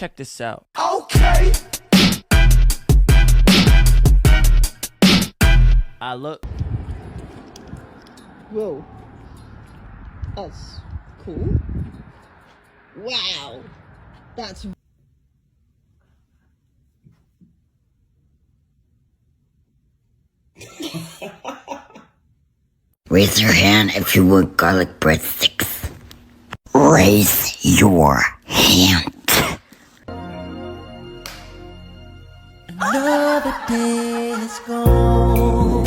check this out. Okay. I look. Whoa. That's cool. Wow. That's Raise your hand if you want garlic breadsticks. Raise your hand. Another day has gone.